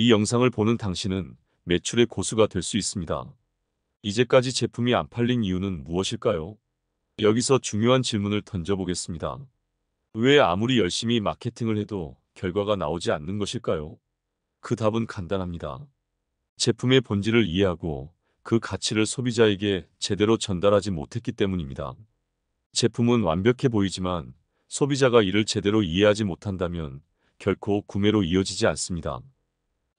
이 영상을 보는 당신은 매출의 고수가 될 수 있습니다. 이제까지 제품이 안 팔린 이유는 무엇일까요? 여기서 중요한 질문을 던져보겠습니다. 왜 아무리 열심히 마케팅을 해도 결과가 나오지 않는 것일까요? 그 답은 간단합니다. 제품의 본질을 이해하고 그 가치를 소비자에게 제대로 전달하지 못했기 때문입니다. 제품은 완벽해 보이지만 소비자가 이를 제대로 이해하지 못한다면 결코 구매로 이어지지 않습니다.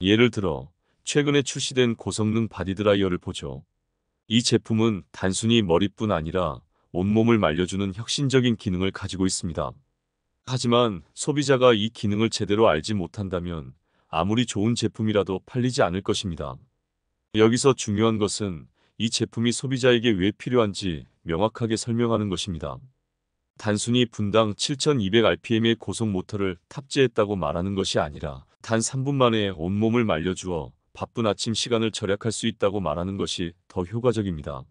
예를 들어 최근에 출시된 고성능 바디드라이어를 보죠. 이 제품은 단순히 머리뿐 아니라 온몸을 말려주는 혁신적인 기능을 가지고 있습니다. 하지만 소비자가 이 기능을 제대로 알지 못한다면 아무리 좋은 제품이라도 팔리지 않을 것입니다. 여기서 중요한 것은 이 제품이 소비자에게 왜 필요한지 명확하게 설명하는 것입니다. 단순히 분당 7200rpm의 고속 모터를 탑재했다고 말하는 것이 아니라 단 3분 만에 온몸을 말려주어 바쁜 아침 시간을 절약할 수 있다고 말하는 것이 더 효과적입니다.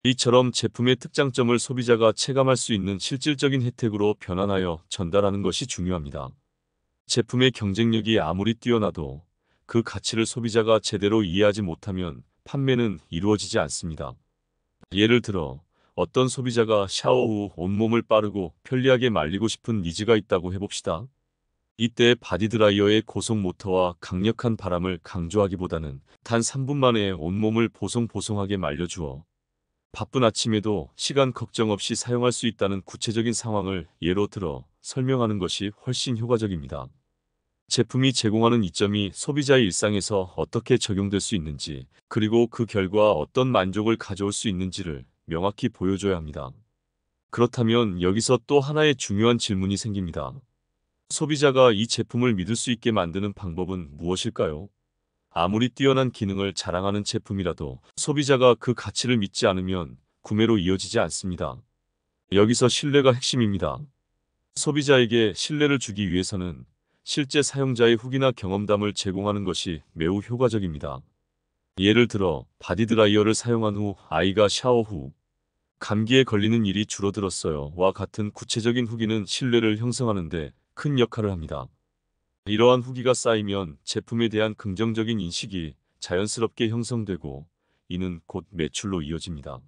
이처럼 제품의 특장점을 소비자가 체감할 수 있는 실질적인 혜택으로 변환하여 전달하는 것이 중요합니다. 제품의 경쟁력이 아무리 뛰어나도 그 가치를 소비자가 제대로 이해하지 못하면 판매는 이루어지지 않습니다. 예를 들어 어떤 소비자가 샤워 후 온몸을 빠르고 편리하게 말리고 싶은 니즈가 있다고 해봅시다. 이때 바디드라이어의 고속 모터와 강력한 바람을 강조하기보다는 단 3분 만에 온몸을 보송보송하게 말려주어 바쁜 아침에도 시간 걱정 없이 사용할 수 있다는 구체적인 상황을 예로 들어 설명하는 것이 훨씬 효과적입니다. 제품이 제공하는 이점이 소비자의 일상에서 어떻게 적용될 수 있는지, 그리고 그 결과 어떤 만족을 가져올 수 있는지를 명확히 보여줘야 합니다. 그렇다면 여기서 또 하나의 중요한 질문이 생깁니다. 소비자가 이 제품을 믿을 수 있게 만드는 방법은 무엇일까요? 아무리 뛰어난 기능을 자랑하는 제품이라도 소비자가 그 가치를 믿지 않으면 구매로 이어지지 않습니다. 여기서 신뢰가 핵심입니다. 소비자에게 신뢰를 주기 위해서는 실제 사용자의 후기나 경험담을 제공하는 것이 매우 효과적입니다. 예를 들어 바디드라이어를 사용한 후 아이가 샤워 후 감기에 걸리는 일이 줄어들었어요 와 같은 구체적인 후기는 신뢰를 형성하는 데 큰 역할을 합니다. 이러한 후기가 쌓이면 제품에 대한 긍정적인 인식이 자연스럽게 형성되고 이는 곧 매출로 이어집니다.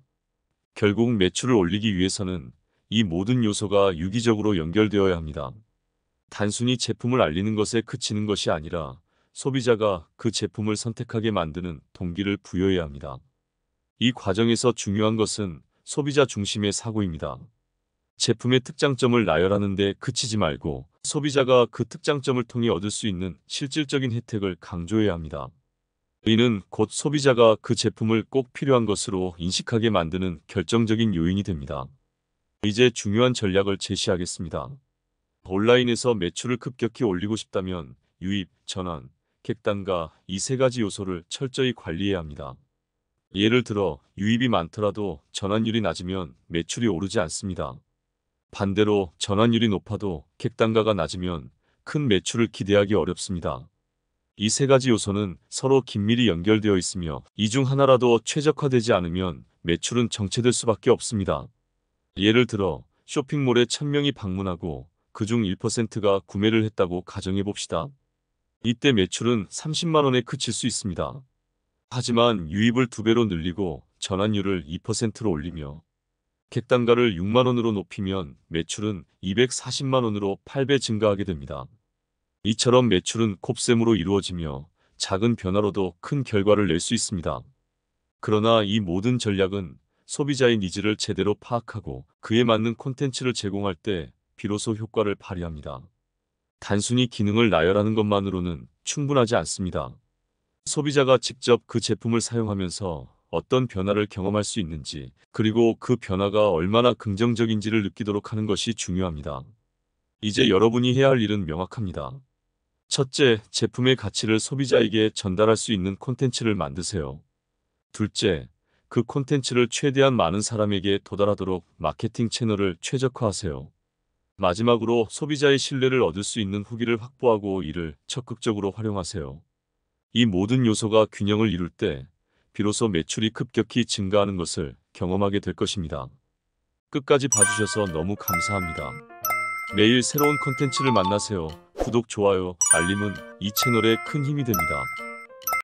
결국 매출을 올리기 위해서는 이 모든 요소가 유기적으로 연결되어야 합니다. 단순히 제품을 알리는 것에 그치는 것이 아니라 소비자가 그 제품을 선택하게 만드는 동기를 부여해야 합니다. 이 과정에서 중요한 것은 소비자 중심의 사고입니다. 제품의 특장점을 나열하는 데 그치지 말고 소비자가 그 특장점을 통해 얻을 수 있는 실질적인 혜택을 강조해야 합니다. 이는 곧 소비자가 그 제품을 꼭 필요한 것으로 인식하게 만드는 결정적인 요인이 됩니다. 이제 중요한 전략을 제시하겠습니다. 온라인에서 매출을 급격히 올리고 싶다면 유입, 전환, 객단가 이 세 가지 요소를 철저히 관리해야 합니다. 예를 들어 유입이 많더라도 전환율이 낮으면 매출이 오르지 않습니다. 반대로 전환율이 높아도 객단가가 낮으면 큰 매출을 기대하기 어렵습니다. 이 세 가지 요소는 서로 긴밀히 연결되어 있으며 이 중 하나라도 최적화되지 않으면 매출은 정체될 수밖에 없습니다. 예를 들어 쇼핑몰에 1000명이 방문하고 그중 1%가 구매를 했다고 가정해봅시다. 이때 매출은 30만 원에 그칠 수 있습니다. 하지만 유입을 2배로 늘리고 전환율을 2%로 올리며 객단가를 6만 원으로 높이면 매출은 240만 원으로 8배 증가하게 됩니다. 이처럼 매출은 곱셈으로 이루어지며 작은 변화로도 큰 결과를 낼 수 있습니다. 그러나 이 모든 전략은 소비자의 니즈를 제대로 파악하고 그에 맞는 콘텐츠를 제공할 때 비로소 효과를 발휘합니다. 단순히 기능을 나열하는 것만으로는 충분하지 않습니다. 소비자가 직접 그 제품을 사용하면서 어떤 변화를 경험할 수 있는지, 그리고 그 변화가 얼마나 긍정적인지를 느끼도록 하는 것이 중요합니다. 이제 여러분이 해야 할 일은 명확합니다. 첫째, 제품의 가치를 소비자에게 전달할 수 있는 콘텐츠를 만드세요. 둘째, 그 콘텐츠를 최대한 많은 사람에게 도달하도록 마케팅 채널을 최적화하세요. 마지막으로 소비자의 신뢰를 얻을 수 있는 후기를 확보하고 이를 적극적으로 활용하세요. 이 모든 요소가 균형을 이룰 때 비로소 매출이 급격히 증가하는 것을 경험하게 될 것입니다. 끝까지 봐주셔서 너무 감사합니다. 매일 새로운 콘텐츠를 만나세요. 구독, 좋아요, 알림은 이 채널에 큰 힘이 됩니다.